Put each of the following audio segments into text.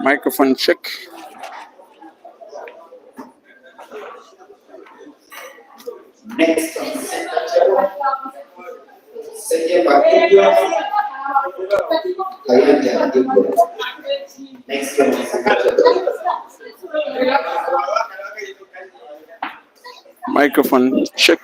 Microphone check. Next on Microphone check.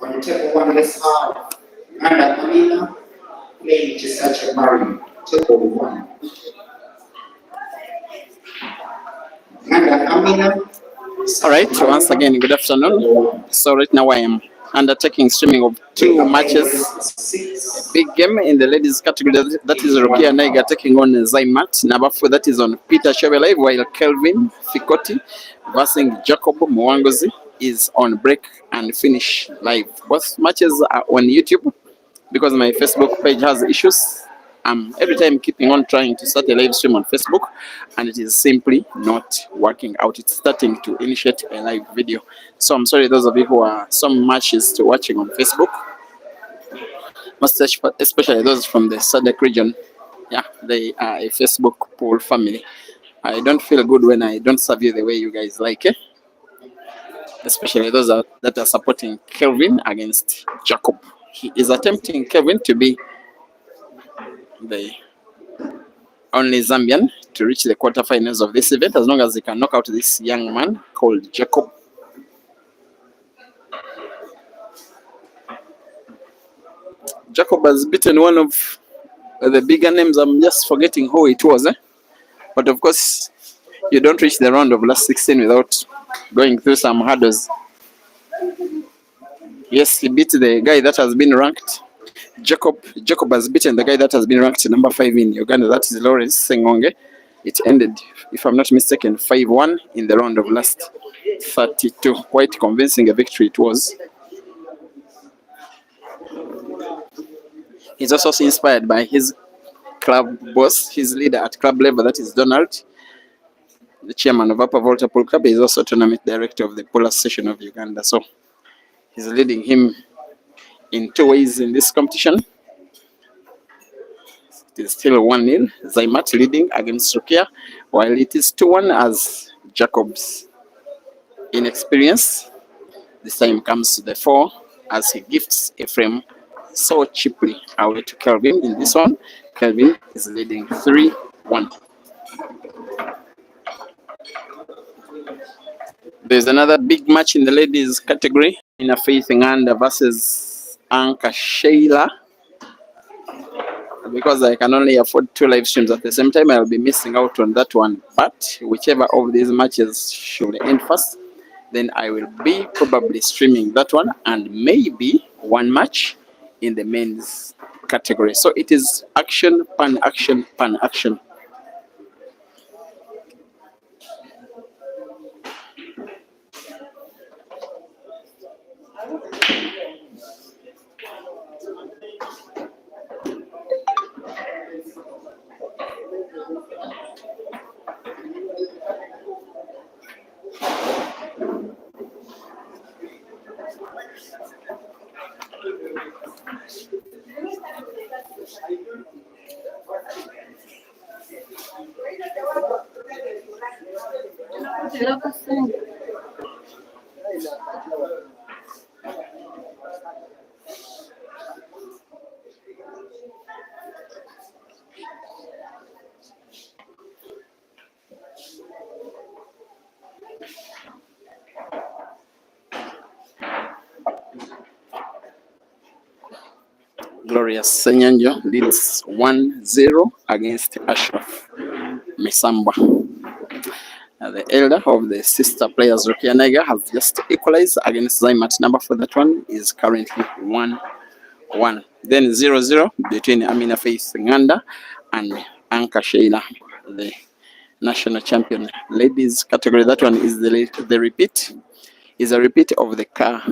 On table one, let's have Nanda Amina playing Chisacha Mari, table one. Nanda Amina. All right, once again, good afternoon. So right now I am undertaking streaming of two matches. Big game in the ladies category, that is Rukia Naiga taking on Zaimatt. Number 4, that is on Peter Chevrolet, while Kelvin Fikoti versus Jacob Mwangozi. is on break and finish live. Both matches are on YouTube because my Facebook page has issues. I'm every time keeping on trying to start a live stream on Facebook, and it is simply not working out. It's starting to initiate a live video. So I'm sorry, those of you who are some matches to watching on Facebook, most especially those from the SADC region. Yeah, they are a Facebook pool family. I don't feel good when I don't serve you the way you guys like it, especially those that are supporting Kelvin against Jacob. He is attempting Kelvin to be the only Zambian to reach the quarterfinals of this event, as long as he can knock out this young man called Jacob. Jacob has beaten one of the bigger names. I'm just forgetting who it was. But of course, you don't reach the round of last 16 without going through some hurdles. Yes, he beat the guy that has been ranked. Jacob has beaten the guy that has been ranked number 5 in Uganda. That is Lawrence Sengonge. It ended, if I'm not mistaken, 5-1 in the round of last 32. Quite convincing a victory it was. He's also inspired by his club boss, his leader at club level, that is Donald, the chairman of Upper Volta Pool Club. He's also tournament director of the Pool Association of Uganda. So he's leading him in 2 ways in this competition. It is still 1-0. Zaimatt leading against Rukia, while it is 2-1 as Jacob's inexperience this time comes to the fore as he gifts a frame so cheaply away to Kelvin. In this one, Kelvin is leading 3-1. There's another big match in the ladies category. Ina Faith Nganda versus Anka Sheila. Because I can only afford 2 live streams at the same time, I'll be missing out on that one. But whichever of these matches should end first, then I will be probably streaming that one and maybe one match in the men's category. So it is action, pan action, pan action. Glorious Senyanjo leads 1-0 against Ashraf Misamba. The elder of the sister players, Rukia Nega, has just equalized against Zaimatt. Number for that one is currently 1-1. Then 0-0 between Amina Faith Nganda and Anka Sheila, the national champion ladies category. That one is the repeat. Is a repeat of the car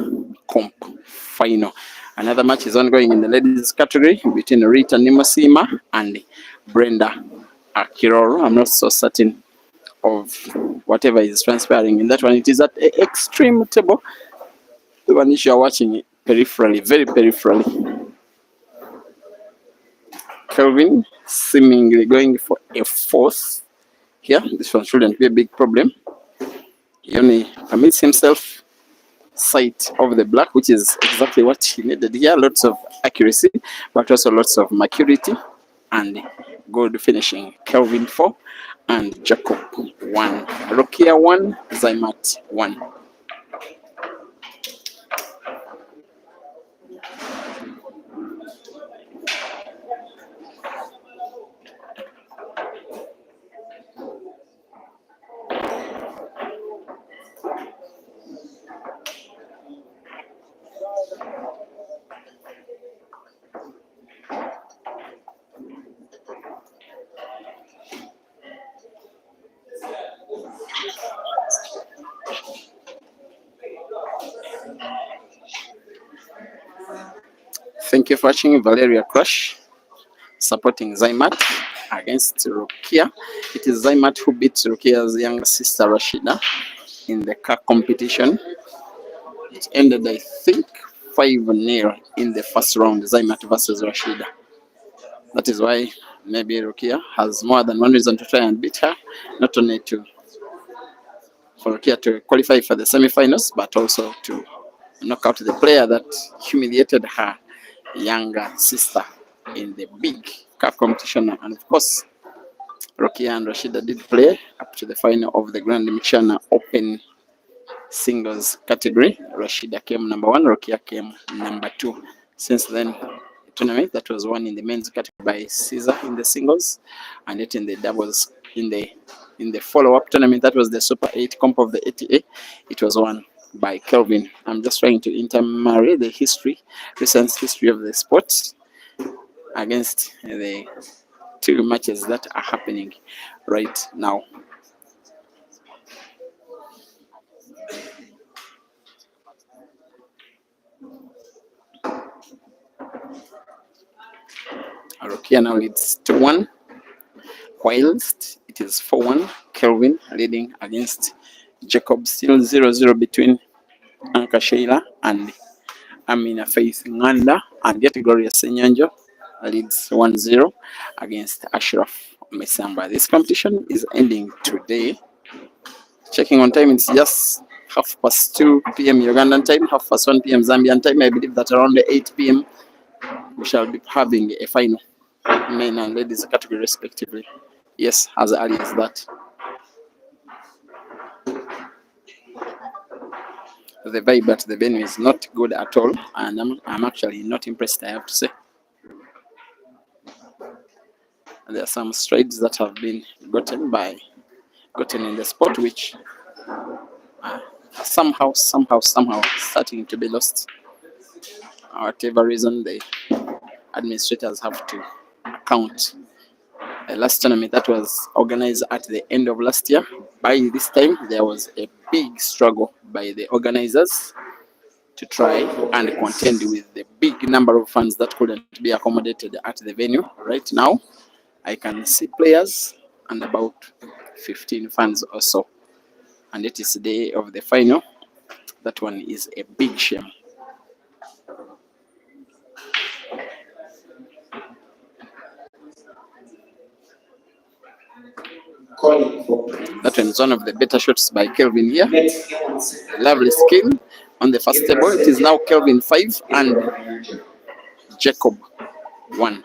comp final. Another match is ongoing in the ladies category between Rita Nimosima and Brenda Akiroro. I'm not so certain of whatever is transpiring in that one. It is at an extreme table. The one you are watching it peripherally, very peripherally. Kelvin seemingly going for a 4th here. This one shouldn't be a big problem. He only permits himself sight of the black, which is exactly what he needed here. Lots of accuracy, but also lots of maturity and good finishing. Kelvin 4 and Jacob 1. Rukia 1, Zaimatt 1. Thank you for watching Valeria Crush supporting Zaimatt against Rukia. It is Zaimatt who beat Rukia's younger sister Rashida in the car competition. It ended, I think, 5-0 in the first round, Zaimatt versus Rashida. That is why maybe Rukia has more than one reason to try and beat her, not only for Rukia to qualify for the semi-finals, but also to knock out the player that humiliated her younger sister in the big cup competition. And of course, Rukia and Rashida did play up to the final of the Grand Mchana Open singles category. Rashida came number 1, Rukia came number 2. Since then, the tournament that was won in the men's category by Caesar in the singles, and yet in the doubles in the follow-up tournament that was the Super 8 comp of the ATA, it was won by Kelvin. I'm just trying to intermarry the recent history of the sport against the two matches that are happening right now. Rukia now leads 2-1, whilst it is 4-1. Kelvin leading against Jacob, still 0-0 between Anka Sheila and Amina Faith Nganda, and yet Gloria Senyanjo leads 1-0 against Ashraf Mesamba. This competition is ending today. Checking on time, it's just 2:30 p.m. Ugandan time, 1:30 p.m. Zambian time. I believe that around 8 p.m. we shall be having a final, men and ladies category respectively. Yes, as early as that. The vibe at the venue is not good at all, and I'm actually not impressed, I have to say. There are some strides that have been gotten in the sport, which somehow starting to be lost. Whatever reason, the administrators have to account. The last tournament that was organized at the end of last year, by this time there was a big struggle by the organizers to try and contend with the big number of fans that couldn't be accommodated at the venue. Right now, I can see players and about 15 fans or so, and it is the day of the final. That one is a big shame. That one is one of the better shots by Kelvin here. Lovely skill on the first table. It is now Kelvin 5 and Jacob 1.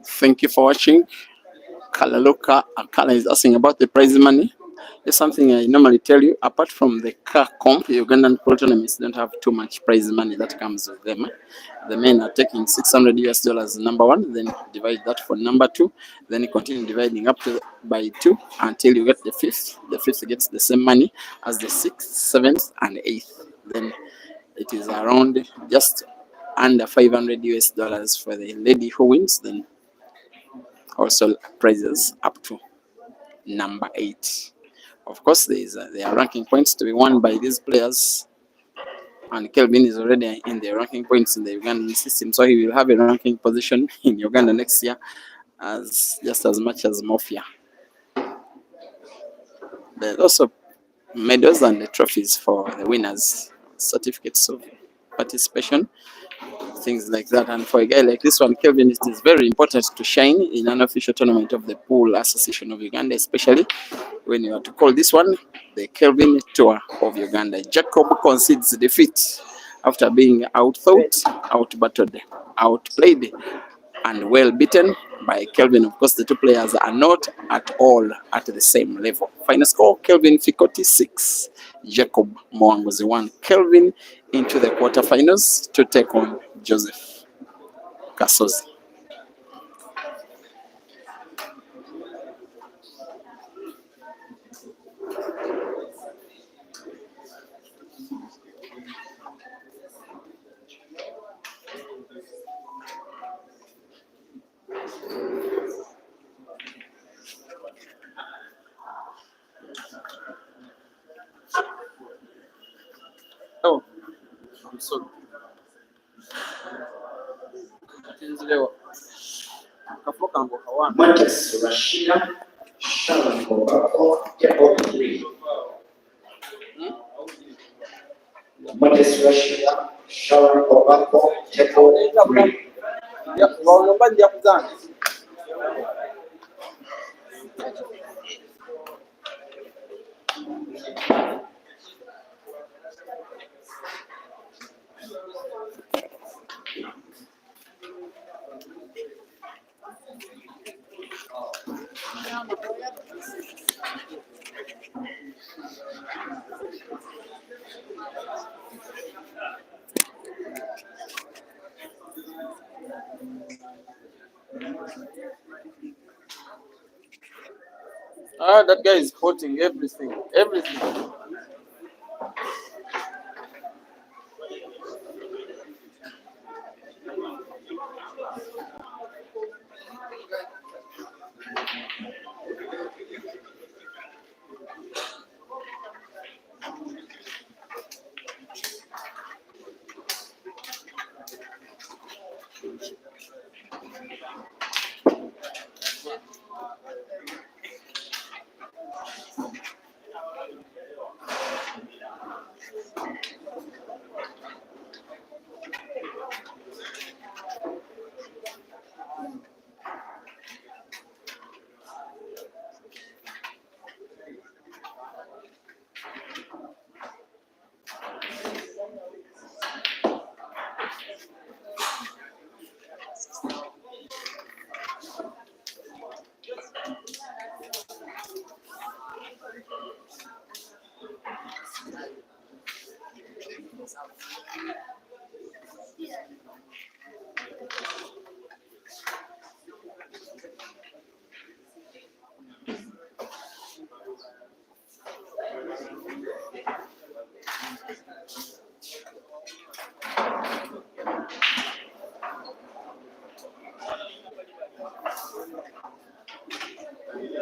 Thank you for watching. Kalaluka Akala is asking about the prize money. It's something I normally tell you. Apart from the car comp, the Ugandan pro tournaments don't have too much prize money that comes with them. The men are taking $600 number 1, then divide that for number 2, then you continue dividing up to by 2 until you get the 5th. The 5th gets the same money as the 6th, 7th, and 8th. Then it is around just under $500 for the lady who wins. Then also prizes up to number 8. Of course, there are ranking points to be won by these players, and Kelvin is already in the ranking points in the Ugandan system, so he will have a ranking position in Uganda next year just as much as Mafia. There are also medals and the trophies for the winners, certificates of participation, things like that. And for a guy like this one, Kelvin, it is very important to shine in an official tournament of the Pool Association of Uganda, especially when you are to call this one the Kelvin Tour of Uganda. Jacob concedes defeat after being outthought, outbattled, outplayed, and well beaten by Kelvin. Of course, the two players are not at all at the same level. Final score: Kelvin Fikoti 6, Jacob Mwanguzi 1. Kelvin into the quarterfinals to take on Joseph Kasozi. Oh, I'm sorry. Marcus Rashida, Sharon Kobako, Jacob 3. Marcus Rashida, Sharon Kobako, Jacob 3. Ah, that guy is quoting everything. Everything.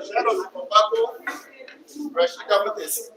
Sharon Kobako, Rashida Marcus.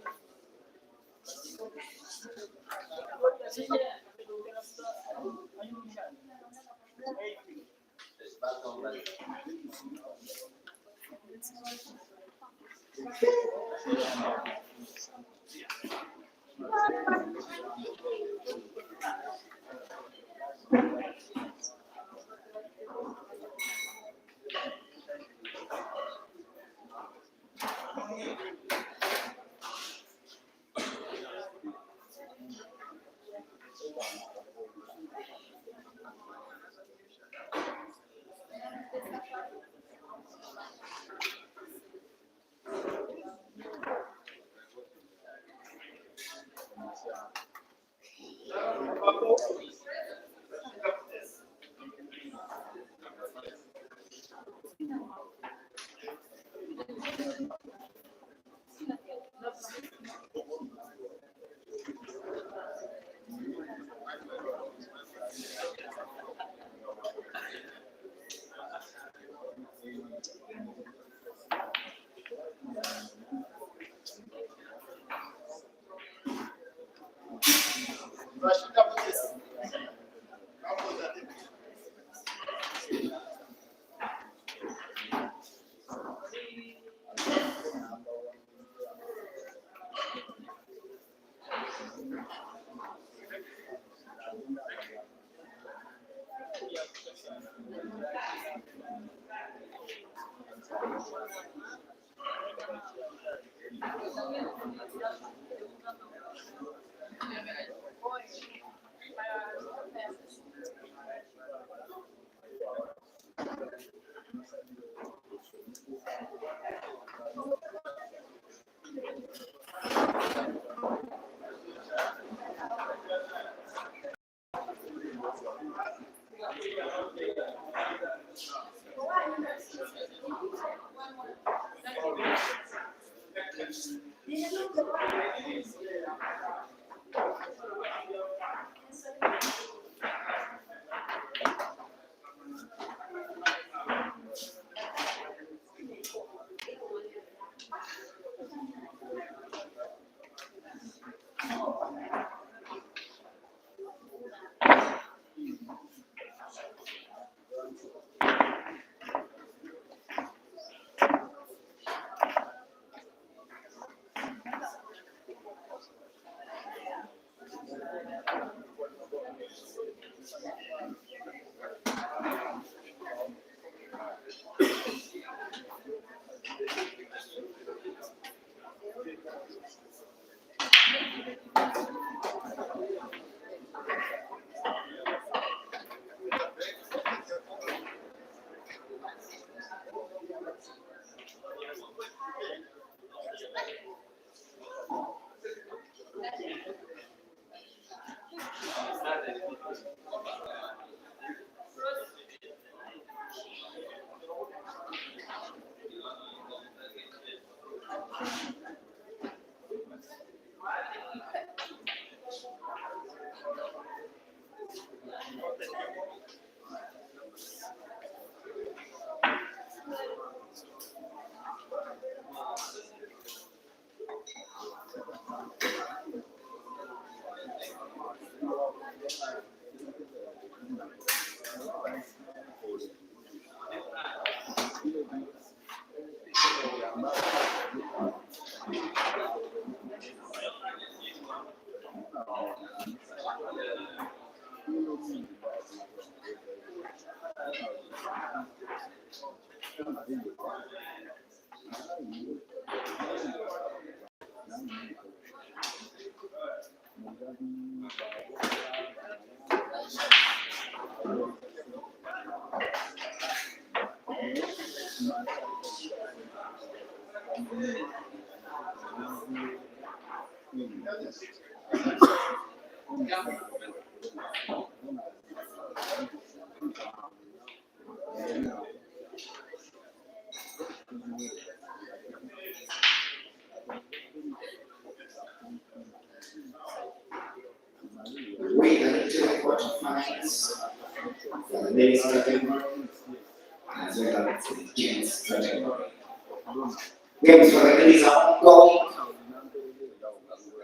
We are into the quarterfinals for the ladies category as well as the gents category. Games for the ladies are ongoing.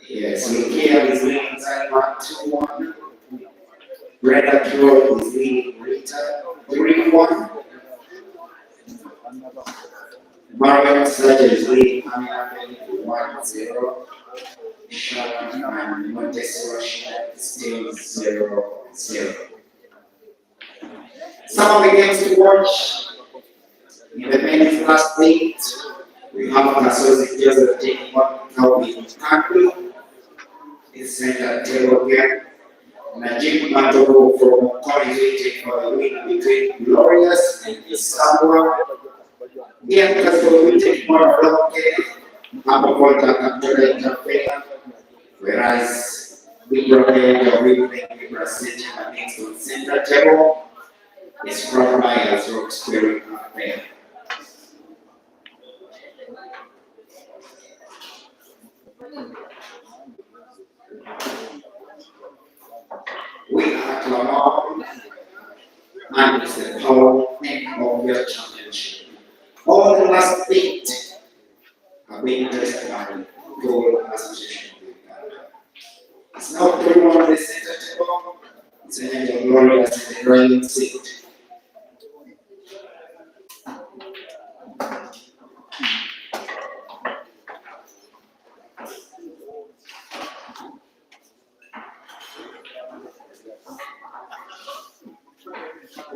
Yes, Rukia is leading Zaimatt 2-1. Brenda Kiro is leading Rita 3-1. Mariam Saja is leading Amina 1-0. Sharon and Montessori still 0-0. Some of the games to watch in the men's last 8. We have Kasozi Joseph taking on Kelvin is center table game. Najib Matogo from College taking for the win between Glorious and Isabua. Ian Castro will take more block game. Abavolta Captura interfere. Whereas Big Brother will make Brazil against the center table is brought by as Rock Spirit affair. We are Lamar and it's the PAU of your championship. All the last 8 have been addressed by Goal Association. It's not 3-1 this center table, it's an angel glorious in the driving seat.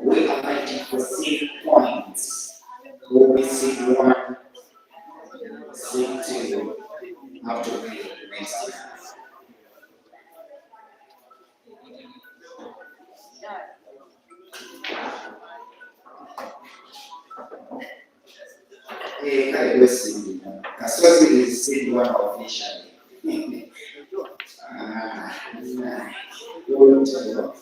We are fighting for seed points. Will be seed 1, seed 2, have to be next year. Listen, Kasozi is seed 1 officially. Don't tell you.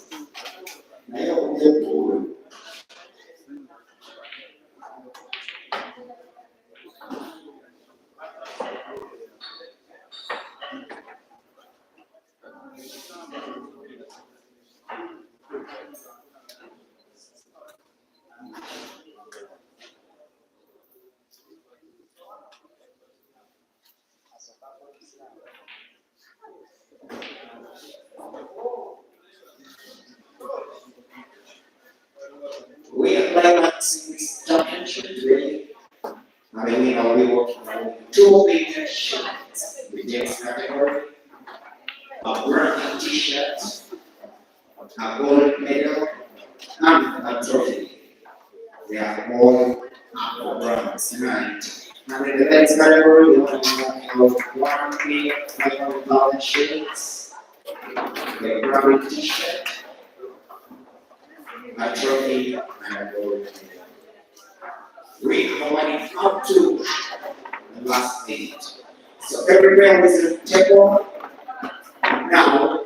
We are climaxing this championship today. I mean, we are working on 2 big shirts with this category, a brown t-shirt, a gold medal, and a trophy. They are all for bronze tonight. And in the next category, we want to have 1 big 500,000 shirts, a brown t-shirt, a trophy, and a gold medal. We are running up to the last 8. So every player is a table. Now,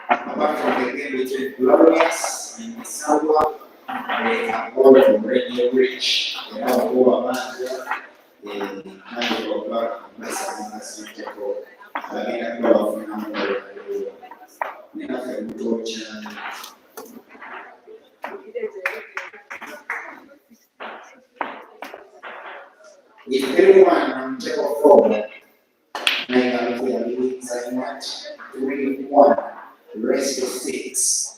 apart from the game between between Glorious and Salwa, about to radio reach, who are manager of Master Temple, the number of number, if anyone take a forward, Zaimatt 3-1, rest of 6.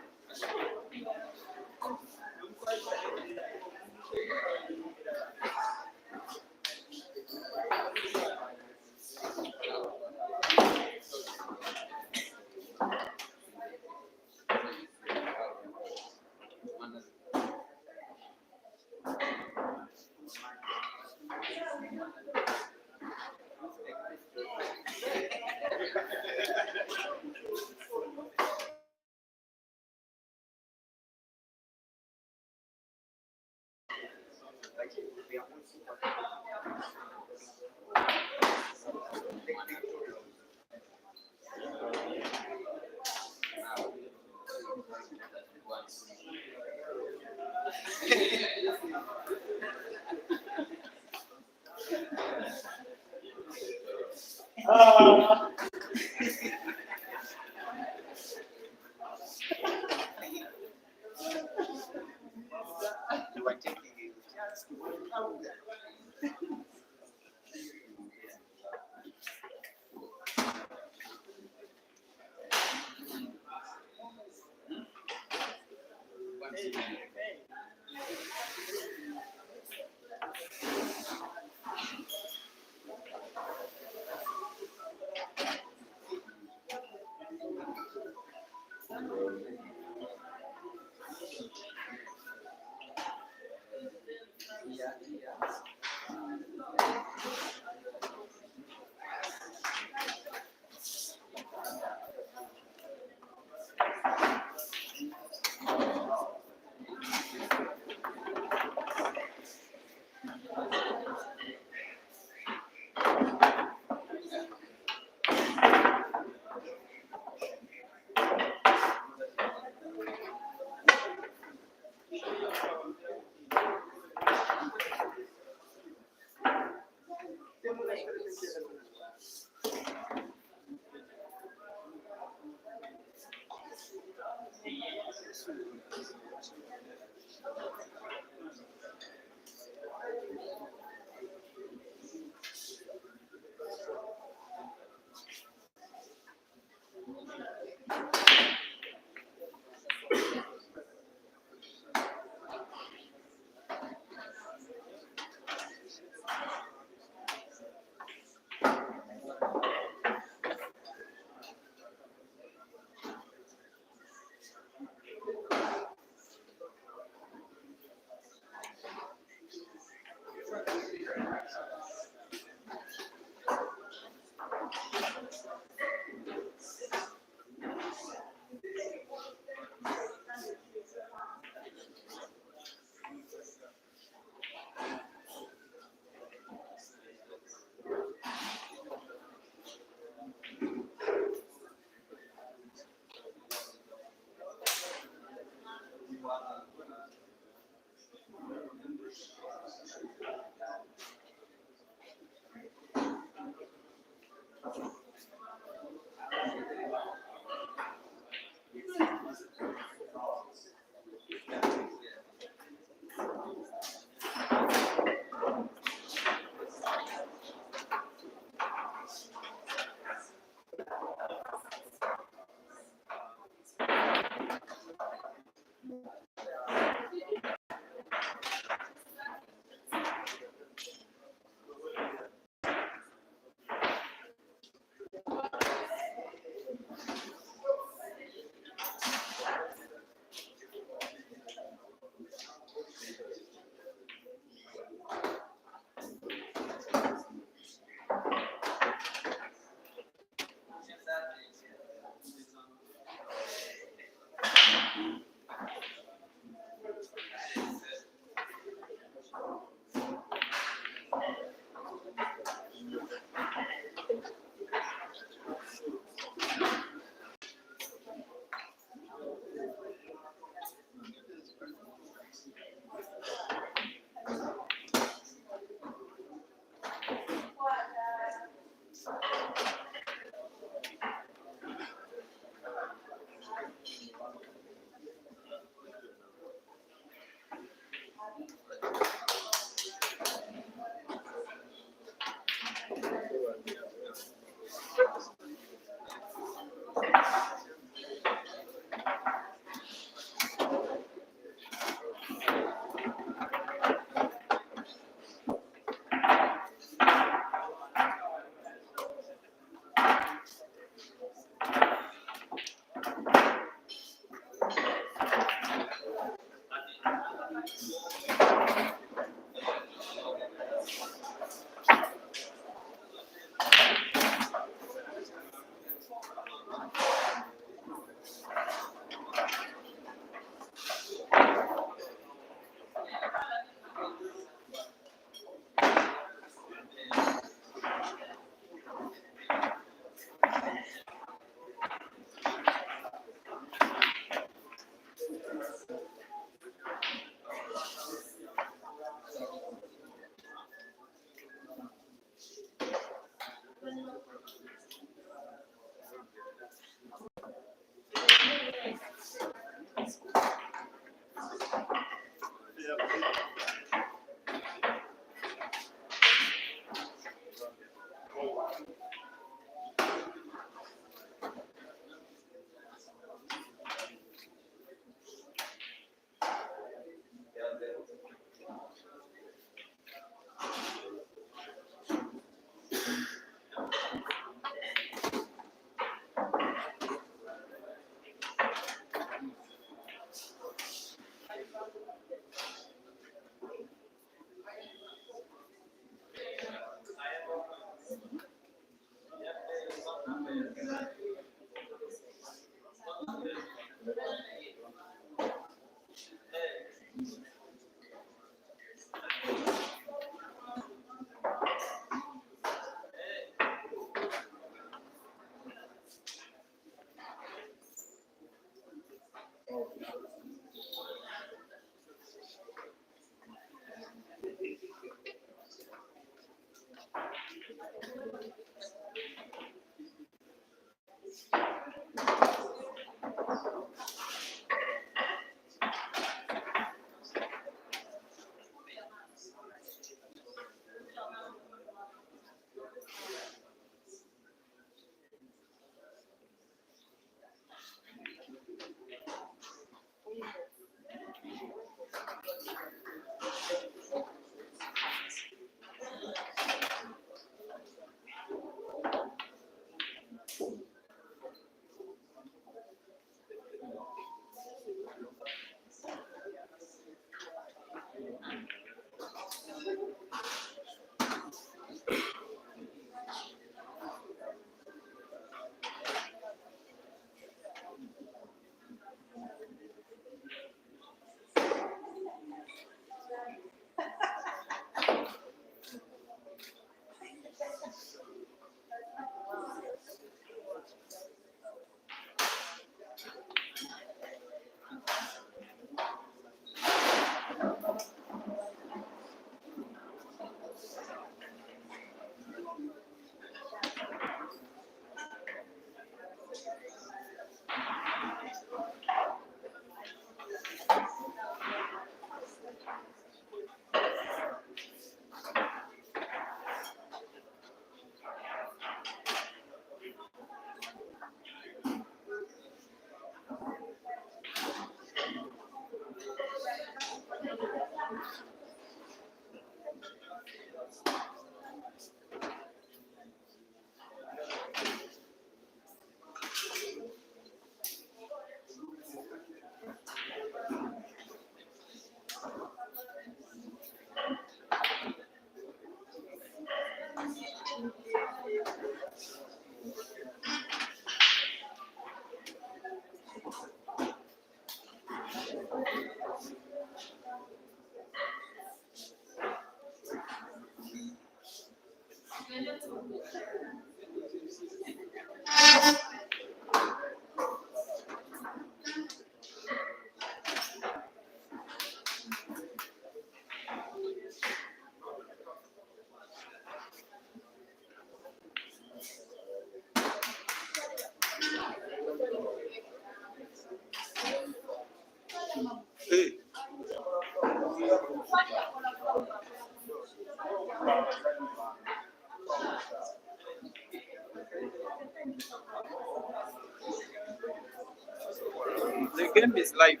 The game is live.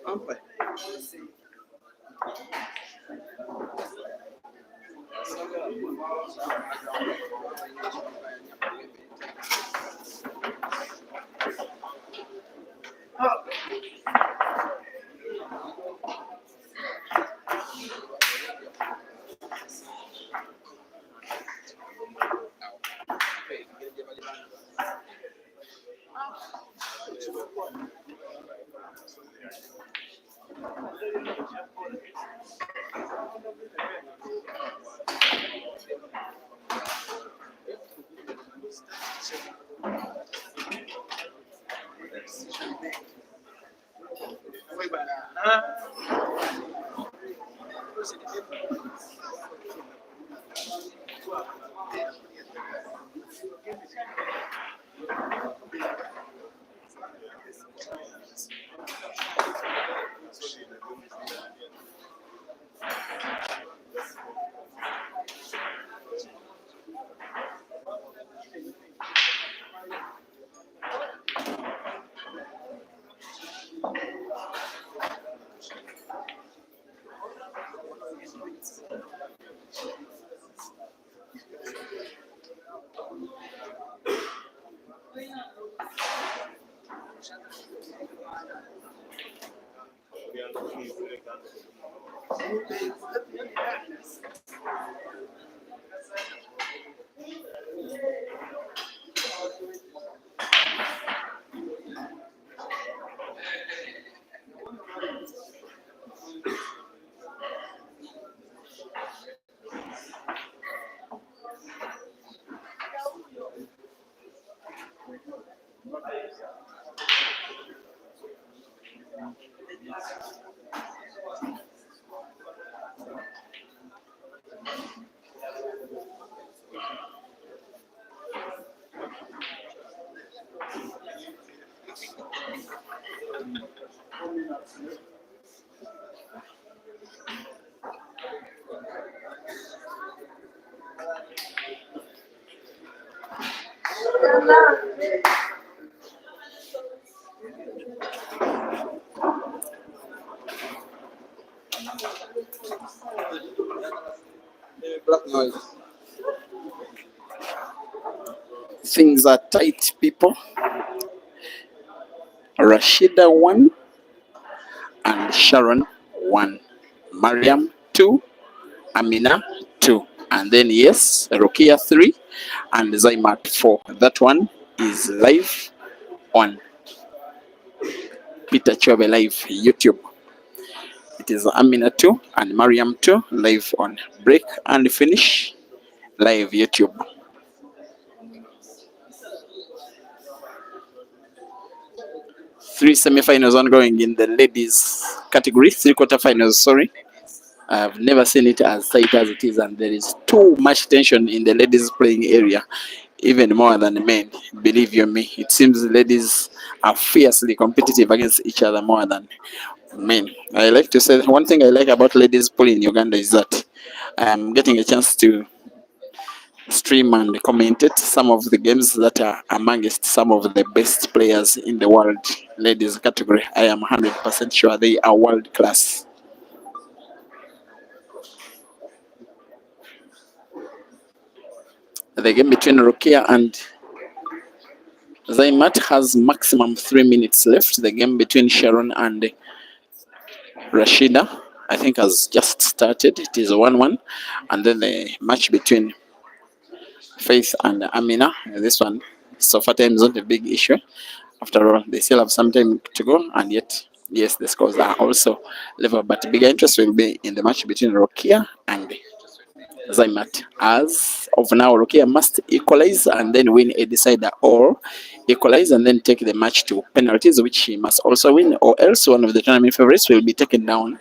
Okay. Black noise. Things are tight, people. Rashida 1 and Sharon 1. Mariam 2. Amina 2. And then yes, Rukia 3 and Zaimatt 4. That one is live on Peter Chobe Live YouTube. It is Amina 2 and Mariam 2 live on Break and Finish Live YouTube. Three semi-finals ongoing in the ladies category, three quarterfinals, sorry. I've never seen it as tight as it is, and there is too much tension in the ladies playing area, even more than the men. Believe you me, it seems the ladies are fiercely competitive against each other more than men. I like to say one thing I like about ladies playing in Uganda is that I'm getting a chance to stream and commentate some of the games that are amongst some of the best players in the world ladies category. I am 100% sure they are world class. The game between Rukia and Zaimatt has maximum 3 minutes left. The game between Sharon and Rashida, I think, has just started. It is 1-1. And then the match between Faith and Amina, this one, so far time is not a big issue. After all, they still have some time to go, and yet Yes, the scores are also level, but bigger interest will be in the match between Rukia and Zaimatt. As of now, Rukia must equalize and then win a decider, or equalize and then take the match to penalties, which he must also win, or else one of the tournament favorites will be taken down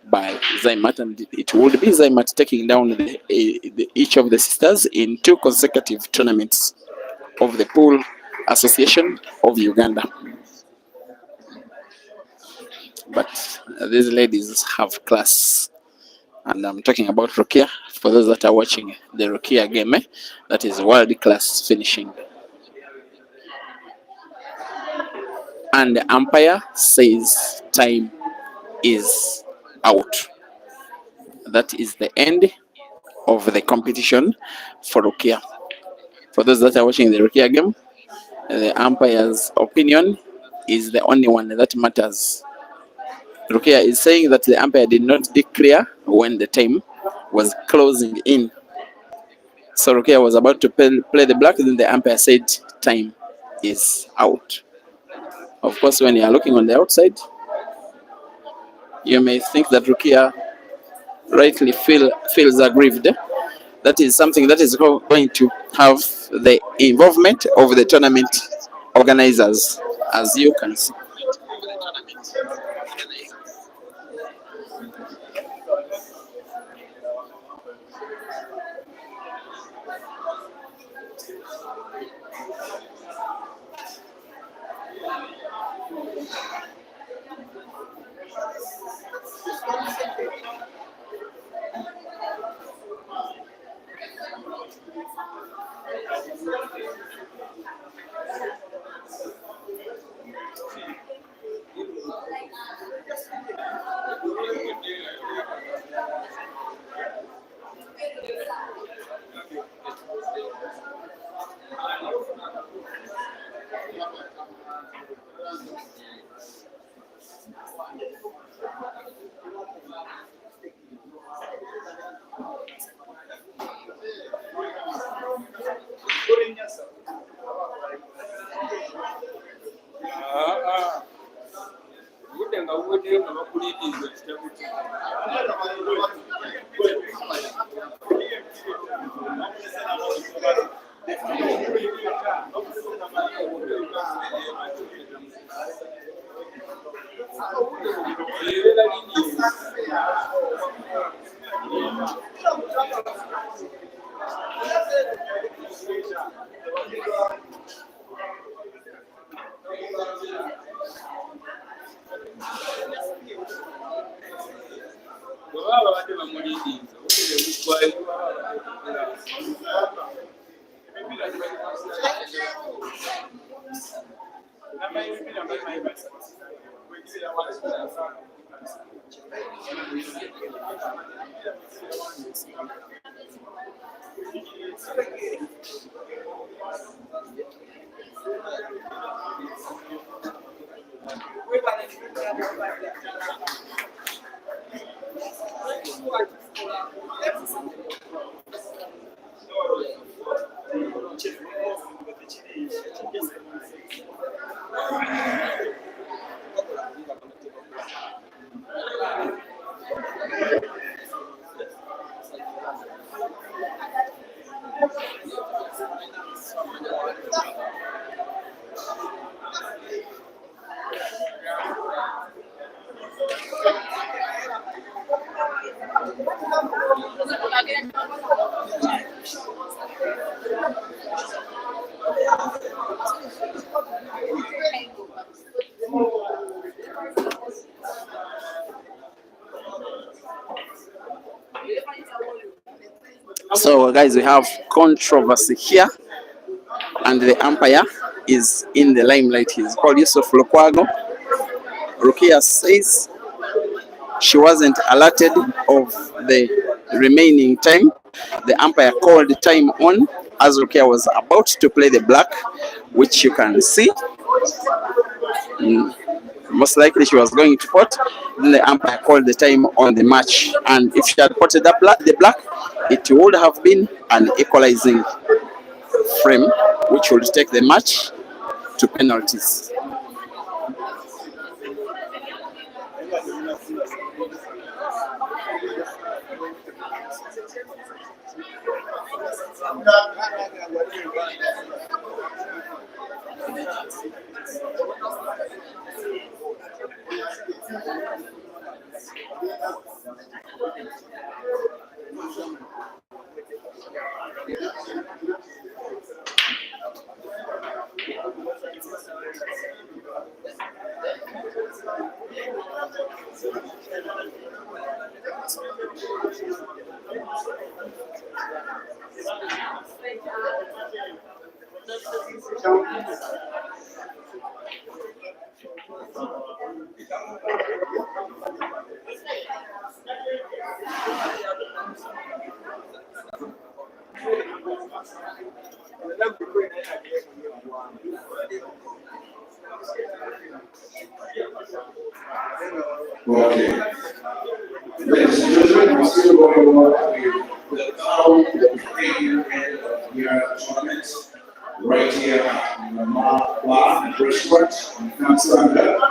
by Zaimatt, and it would be Zaimatt taking down each of the sisters in 2 consecutive tournaments of the Pool Association of Uganda. But these ladies have class. And I'm talking about Rukia. For those that are watching the Rukia game, that is world class finishing. And the umpire says time is out. That is the end of the competition for Rukia. For those that are watching the Rukia game, the umpire's opinion is the only one that matters. Rukia is saying that the umpire did not declare when the time was closing in. So Rukia was about to play the black, then the umpire said time is out. Of course, when you are looking on the outside, you may think that Rukia rightly feels aggrieved. That is something that is going to have the involvement of the tournament organizers, as you can see. So, guys, we have controversy here, and the umpire is in the limelight. He's called Yusuf Lukwago. Rukia says she wasn't alerted of the remaining time. The umpire called time on as Rukia was about to play the black, which you can see. Most likely she was going to pot. Then the umpire called the time on the match, and if she had potted the black, it would have been an equalizing frame, which would take the match to penalties. Okay. Ladies and gentlemen, we're still going on with the PAU, the PAU year tournament right here in the bar and restaurant in Amsterdam.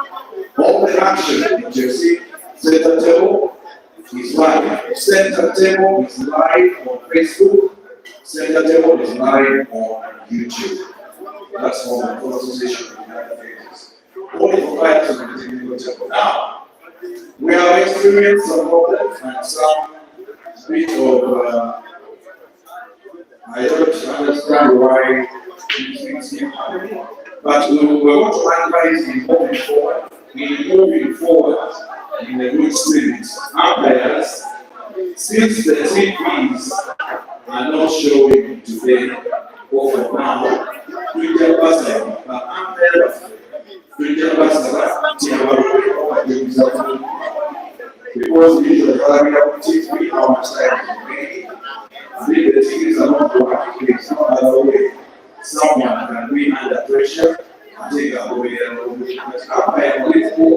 All the action that you see, center table is live. Center table is live on Facebook. Center table is live on YouTube. That's all the association we have pages. Only for clients on the technical table. Now, we have experienced some problems and some bit of I don't understand why these things keep happening. But we want to advise in moving forward in a good spirit. Umpires, since the TPs are not showing today or for now, we can pass them. But umpires, we can pass them. Because we usually have 3 hours time to make it. If the tickets are not working, there's no other way. Someone can win under pressure and take away but after I wait for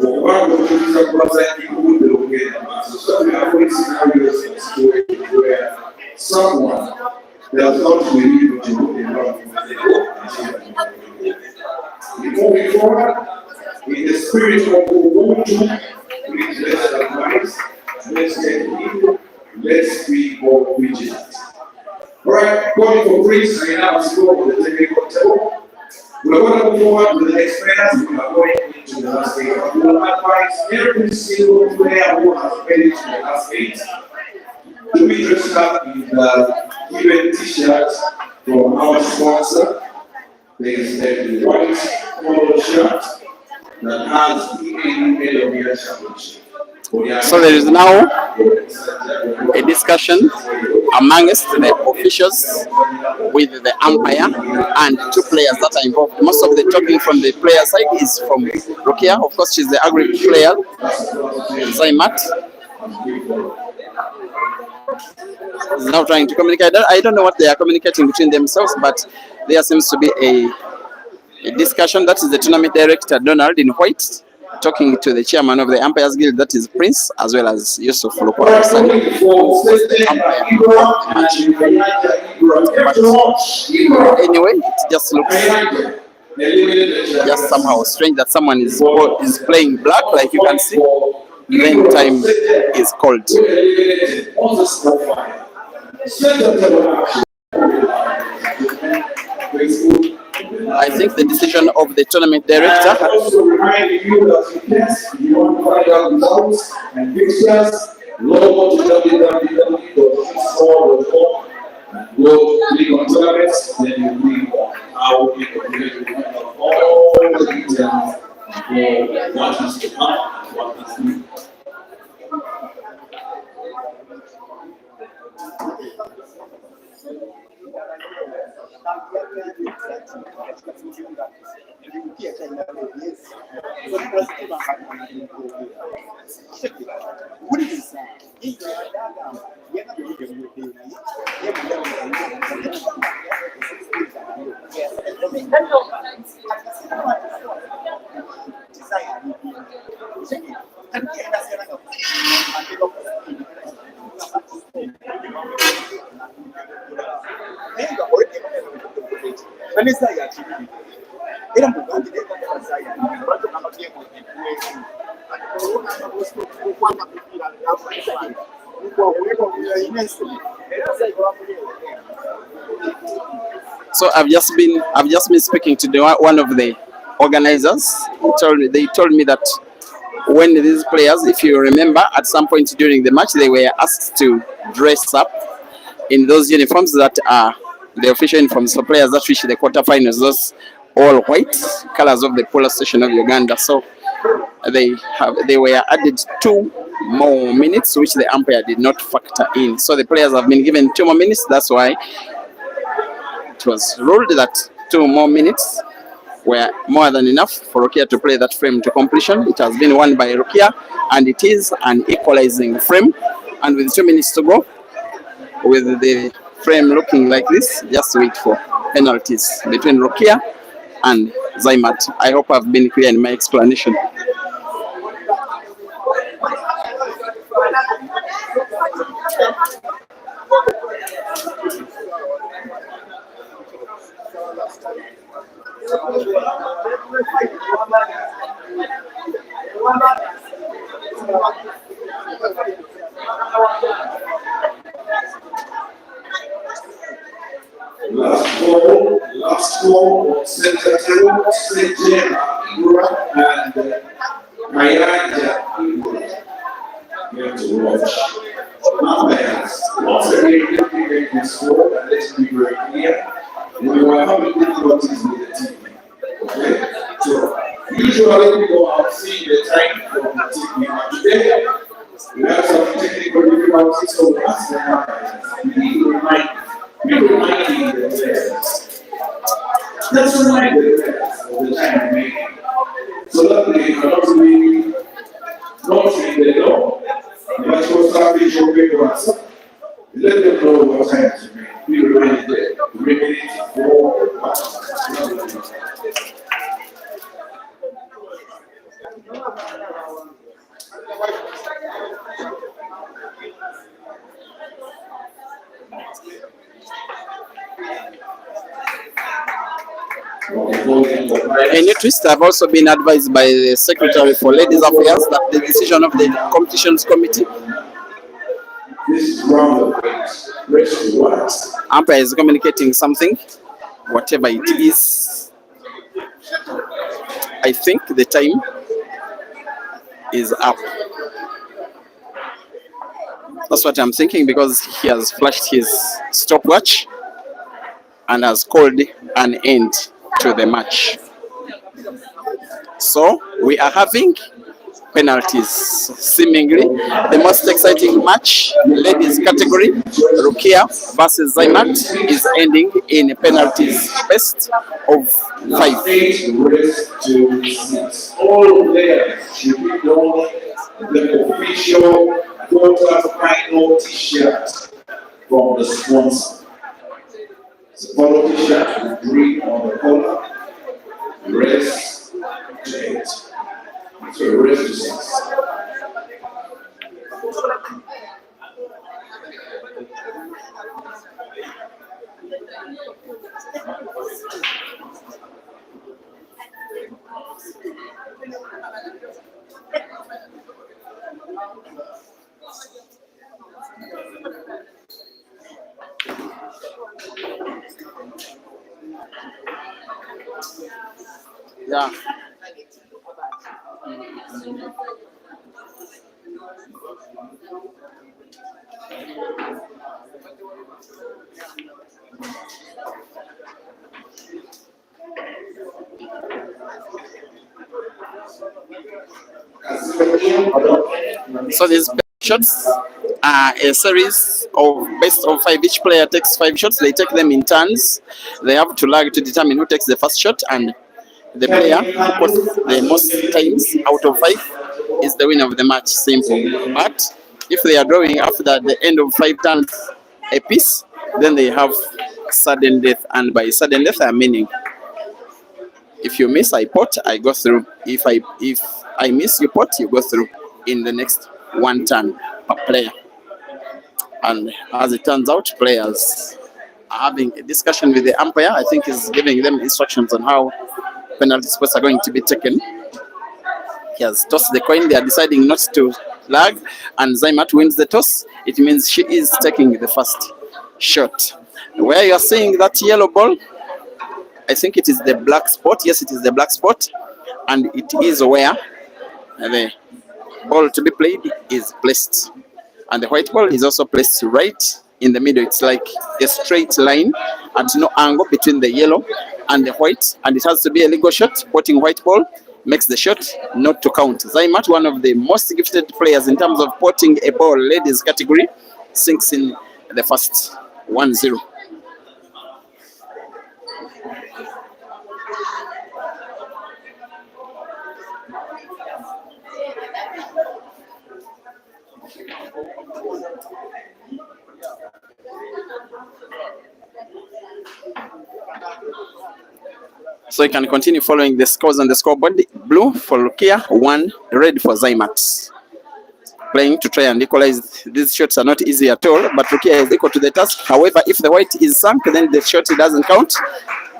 one of the things that people will be looking at. So we have scenarios and situations where someone does not believe to do the wrong thing. Moving forward, in the spirit of Ubuntu, please let's advise, let's get people, let's be more vigilant. Alright, going for Prince right now to go to the technical table. We're going to move forward with the next players. We are going into the last 8. We will advise every single player who has made it to the last 8 to be dressed up in the given t-shirts from our sponsor. There is a white polo shirt that has the PAU championship. So there is now a discussion amongst the officials with the umpire and 2 players that are involved. Most of the talking from the player side is from Rukia. Of course, she's the agri player, Zaimatt. Is now trying to communicate. I don't know what they are communicating between themselves, but there seems to be a discussion. That is the tournament director, Donald, in white, talking to the chairman of the Umpires Guild, that is Prince, as well as Yusuf Lukwa, But anyway, it just looks just somehow strange that someone is playing black, like you can see. Then time is called. I think the decision of the tournament director. Also reminding you that if you want to find out results and pictures, log on to www.sport.com and go click on tournaments, then you click on how we can find out all the details for what is to come and what is new. So I've just been speaking to one of the organizers. They told me that when these players, if you remember, at some point during the match, they were asked to dress up in those uniforms that are the official uniforms for players that reach the quarterfinals. Those all white colors of the polar station of Uganda. So they were added 2 more minutes, which the umpire did not factor in. So the players have been given 2 more minutes. That's why it was ruled that 2 more minutes were more than enough for Rukia to play that frame to completion. It has been won by Rukia, and it is an equalizing frame. And with 2 minutes to go, with the frame looking like this, just wait for penalties between Rukia and Zaimatt. I hope I've been clear in my explanation. Last ball, center two, Sejera Ibra and Mayanja Ibra. You have to watch. Umpires, once again, looking at the score, and let's be very clear, we were having difficulties with the TV. Okay? So, usually we go out see the time from the TV, but today, we have some technical difficulties, so that's the umpires. We reminding the players. Let's remind the players of the time remaining. So that they cannot be launching the door. But for some people, let them know what time to make. We remind them. Remaining for A new twist. I've also been advised by the Secretary for Ladies Affairs that the decision of the competitions committee, umpire is communicating something, whatever it is. I think the time is up. That's what I'm thinking, because he has flashed his stopwatch and has called an end to the match. So we are having penalties. Seemingly the most exciting match, ladies category, Rukia versus Zaimatt, is ending in penalties, best of 5. All players should be done the official quarter-final T-shirt from the sponsor. The polo T-shirt with green on the collar, rest to 8. So rest to 6. Yeah. So these shots are a series of best of 5. Each player takes 5 shots. They take them in turns. They have to lag to determine who takes the first shot, and the player who puts the most times out of 5 is the winner of the match. Simple. But if they are drawing after the end of 5 turns a piece, then they have sudden death. And by sudden death, I'm meaning if you miss, I pot, I go through. If I miss, you pot, you go through in the next 1 turn per player. And as it turns out, players are having a discussion with the umpire. I think he's giving them instructions on how penalty spots are going to be taken. He has tossed the coin. They are deciding not to lag, and Zaimatt wins the toss. It means she is taking the first shot. Where you are seeing that yellow ball, I think it is the black spot. Yes, it is the black spot, and it is where the ball to be played is placed. And the white ball is also placed right in the middle. It's like a straight line at no angle between the yellow and the white, and it has to be a legal shot. Potting white ball makes the shot not to count. Zaimatt, one of the most gifted players in terms of potting a ball, ladies category, sinks in the first 1-0. So you can continue following the scores on the scoreboard. Blue for Rukia, 1, red for Zaimatt. Playing to try and equalize. These shots are not easy at all, but Rukia is equal to the task. However, if the white is sunk, then the shot doesn't count.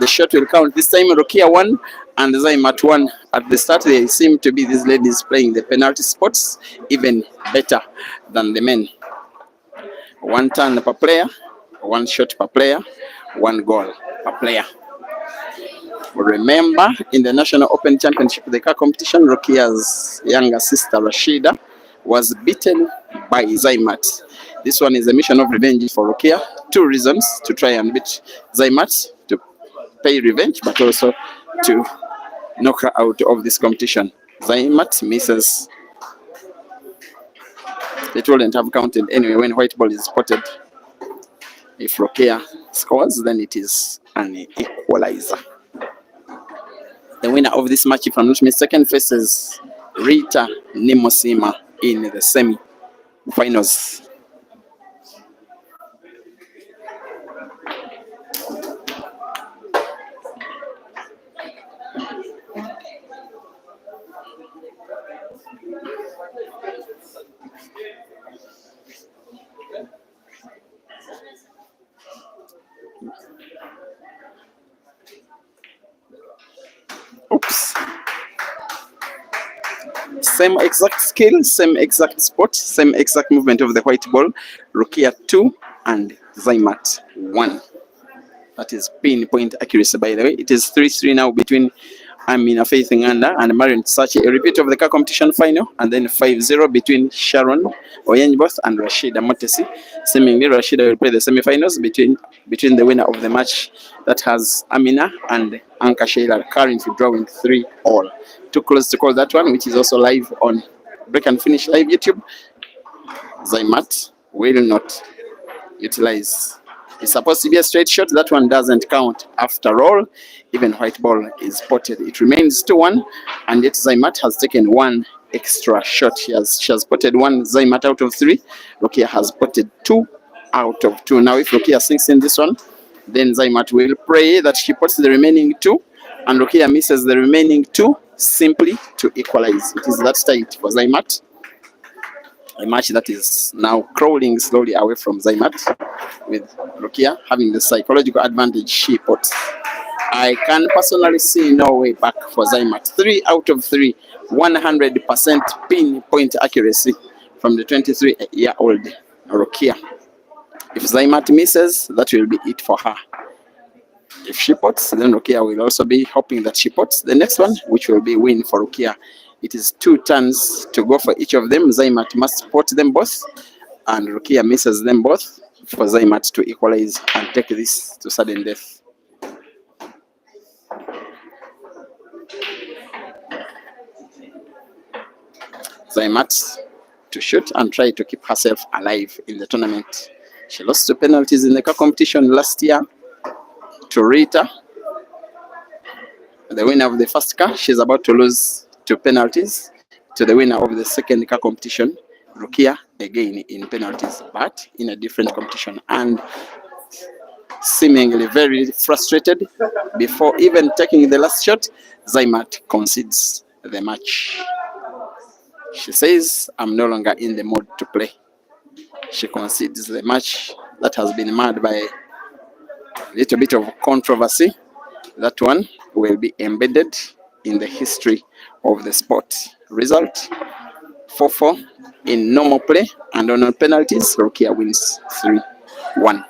The shot will count. This time Rukia 1 and Zaimatt 1. At the start, they seem to be these ladies playing the penalty spots even better than the men. 1 turn per player, 1 shot per player, 1 goal per player. Remember, in the National Open Championship, the car competition, Rukia's younger sister Rashida was beaten by Zaimatt. This one is a mission of revenge for Rukia. 2 reasons: to try and beat Zaimatt, to pay revenge, but also to knock her out of this competition. Zaimatt misses. It wouldn't have counted anyway when white ball is spotted. If Rukia scores, then it is an equalizer. The winner of this match, if I'm not mistaken, faces Rita Nimosima in the semi-finals. Oops. Same exact skill, same exact spot, same exact movement of the white ball. Rukia 2 and Zaimatt 1. That is pinpoint accuracy, by the way. It is 3-3 now between Amina Faith Nganda and Marion Sachi. A repeat of the car competition final, and then 5-0 between Sharon Oyenboth and Rashida Motesi. Seemingly, Rashida will play the semi-finals between the winner of the match that has Amina and Anka Sheila, currently drawing 3-all. Too close to call that one, which is also live on Break and Finish Live YouTube. Zaimatt will not utilize. It's supposed to be a straight shot. That one doesn't count. After all, even white ball is spotted. It remains 2-1, and yet Zaimatt has taken 1 extra shot. She has spotted 1 Zaimatt out of 3. Rukia has spotted 2 out of 2. Now, if Rukia sinks in this one, then Zaimatt will pray that she puts the remaining 2, and Rukia misses the remaining 2 simply to equalize. It is that tight for Zaimatt. A match that is now crawling slowly away from Zaimatt, with Rukia having the psychological advantage she puts. I can personally see no way back for Zaimatt. 3 out of 3, 100% pinpoint accuracy from the 23-year-old Rukia. If Zaimatt misses, that will be it for her. If she puts, then Rukia will also be hoping that she puts the next one, which will be win for Rukia. It is 2 turns to go for each of them. Zaimatt must pot them both, and Rukia misses them both for Zaimatt to equalize and take this to sudden death. Zaimatt to shoot and try to keep herself alive in the tournament. She lost 2 penalties in the car competition last year to Rita, the winner of the first car. She's about to lose 2 penalties to the winner of the second car competition, Rukia, again in penalties, but in a different competition. And seemingly very frustrated, before even taking the last shot, Zaimatt concedes the match. She says, I'm no longer in the mood to play. She concedes the match that has been marred by a little bit of controversy. That one will be embedded in the history of the sport. Result 4-4 in normal play, and on penalties, Rukia wins 3-1.